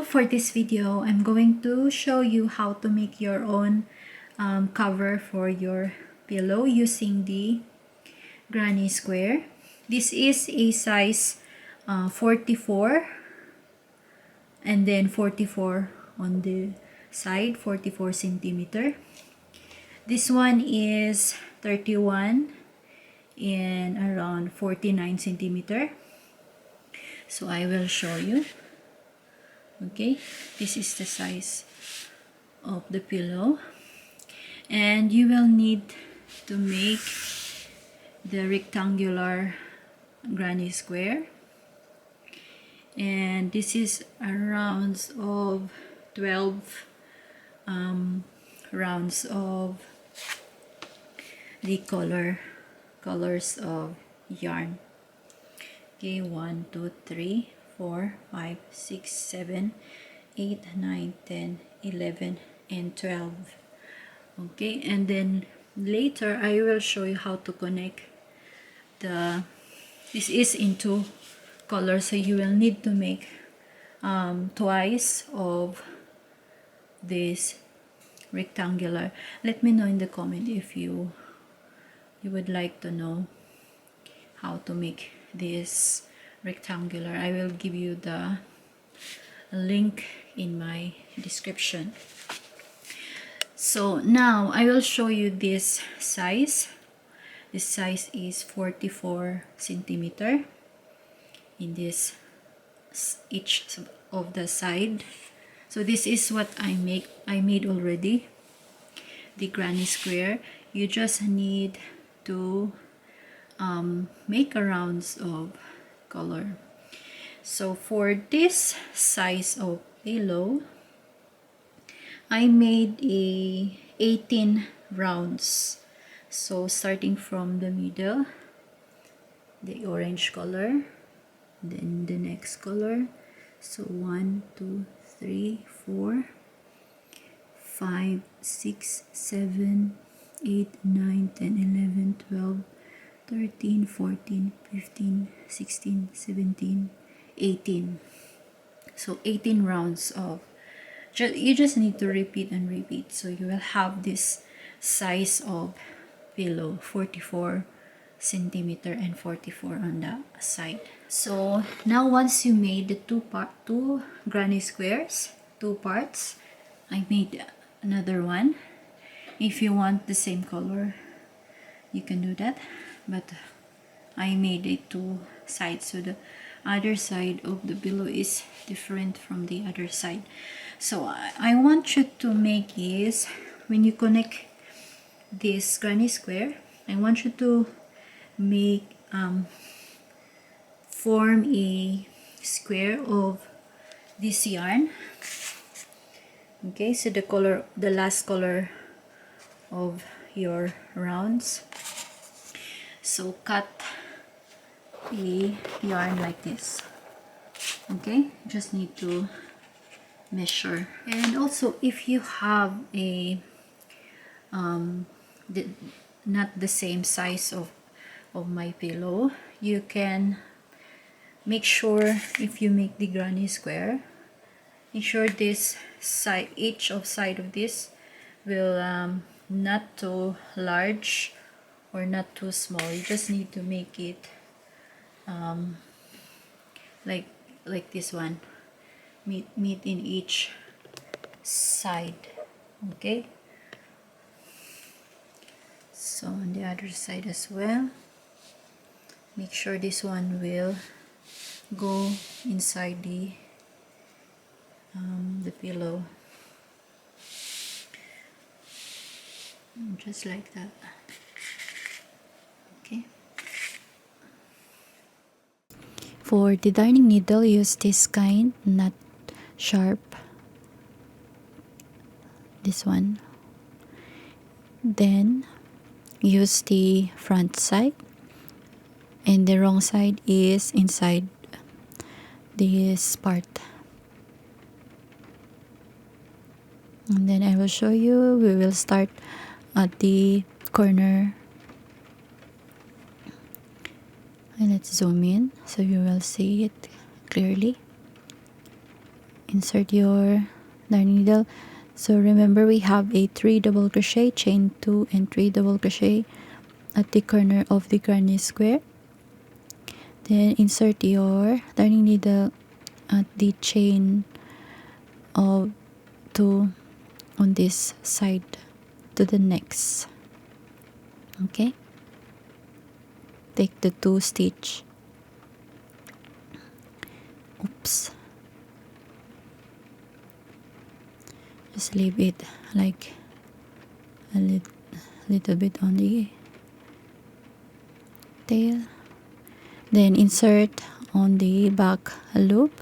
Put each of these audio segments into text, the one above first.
for this video, I'm going to show you how to make your own cover for your pillow using the granny square. This is a size 44 and then 44 on the side, 44 centimeter. This one is 31 and around 49 centimeter. So I will show you. Okay, this is the size of the pillow, and you will need to make the rectangular granny square, and this is a rounds of 12 rounds of the colors of yarn. Okay, 1 2 3 4 5 6 7 8 9 10 11 and 12. Okay, and then later I will show you how to connect this is in two colors, so you will need to make twice of this rectangular. Let me know in the comment if you would like to know how to make this rectangular. I will give you the link in my description. So now I will show you this size. This size is 44 centimeter in this each of the side. So this is what I made already, the granny square. You just need to make a rounds of color. So for this size of pillow, I made a 18 rounds. So starting from the middle, the orange color, then the next color. So 1 2 3 4 5 6 7 8 9 10 11 12 13 14 15 16 17 18. So 18 rounds of you just need to repeat and repeat, so you will have this size of pillow, 44 centimeter and 44 on the side. So now once you made the two granny squares, two parts, I made another one. If you want the same color, you can do that, but I made it two sides, so the other side of the pillow is different from the other side. So I want you to make is, when you connect this granny square, I want you to make form a square of this yarn. Okay, so the last color of your rounds. So cut a yarn like this. Okay, just need to measure. And also, if you have a not the same size of my pillow, you can make sure, if you make the granny square, make sure this side, each of side of this will not too large or not too small. You just need to make it like this one, meet in each side. Okay, so on the other side as well, make sure this one will go inside the pillow, just like that. Okay, for the darning needle, use this kind, not sharp, this one. Then use the front side, and the wrong side is inside this part. And then I will show you. We will start at the corner, and let's zoom in so you will see it clearly. insert your darning needle. So remember, we have a 3 double crochet, chain 2 and 3 double crochet at the corner of the granny square. Then insert your darning needle at the chain of 2 on this side to the next. Okay, take the 2 stitch. Oops, just leave it like a little bit on the tail. Then insert on the back loop,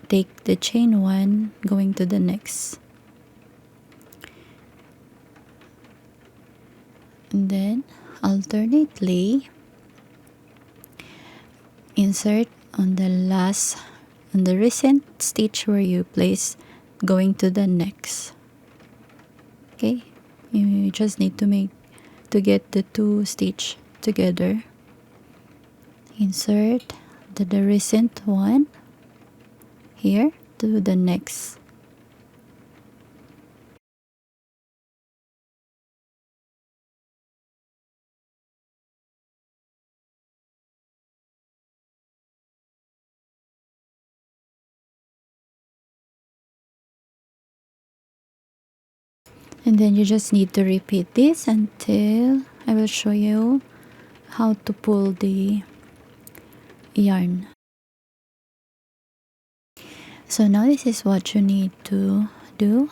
take the chain 1 going to the next, and then alternately insert on the recent stitch where you place going to the next. Okay, you just need to get the 2 stitch together. Insert the recent one here to the next. And then you just need to repeat this until I will show you how to pull the yarn. So now this is what you need to do.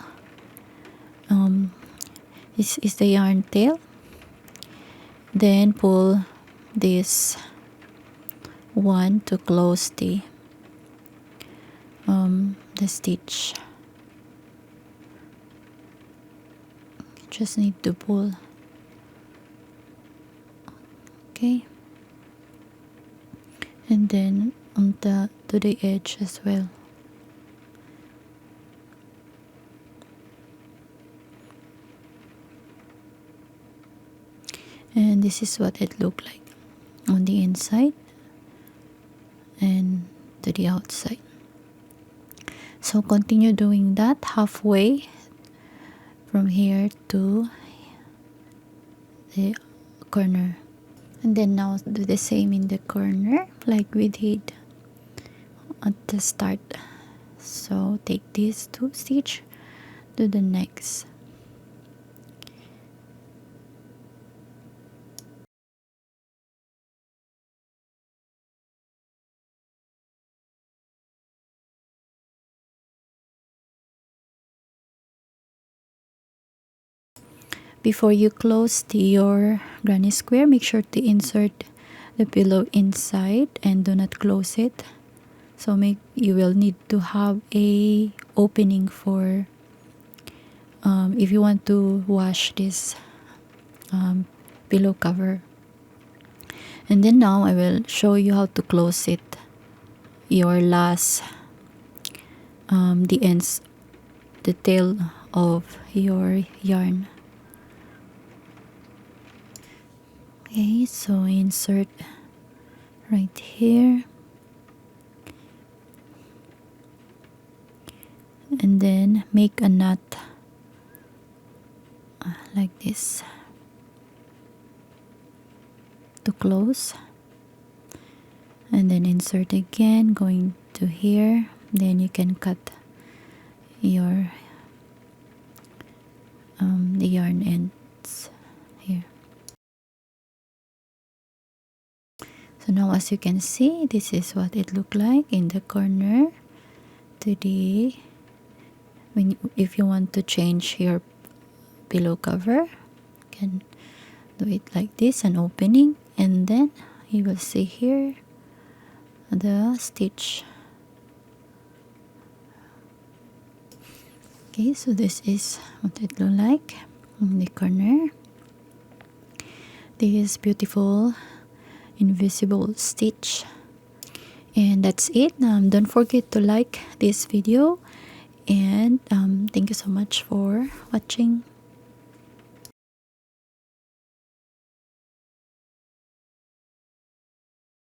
This is the yarn tail. Then pull this one to close the stitch. Just need to pull. Okay, and then on to the edge as well. And this is what it looked like on the inside and to the outside. So continue doing that halfway from here to the corner, and then now do the same in the corner like we did at the start. So take these 2 stitch to the next. Before you close your granny square, make sure to insert the pillow inside and do not close it. So you will need to have a opening for if you want to wash this pillow cover. And then now I will show you how to close it, your last the ends, the tail of your yarn. Okay, so insert right here, and then make a knot like this to close, and then insert again going to here. Then you can cut your the yarn ends here. So now as you can see, this is what it looked like in the corner to the if you want to change your pillow cover, you can do it like this, an opening, and then you will see here the stitch. Okay, so this is what it look like in the corner. This beautiful invisible stitch, and that's it. Don't forget to like this video, and thank you so much for watching.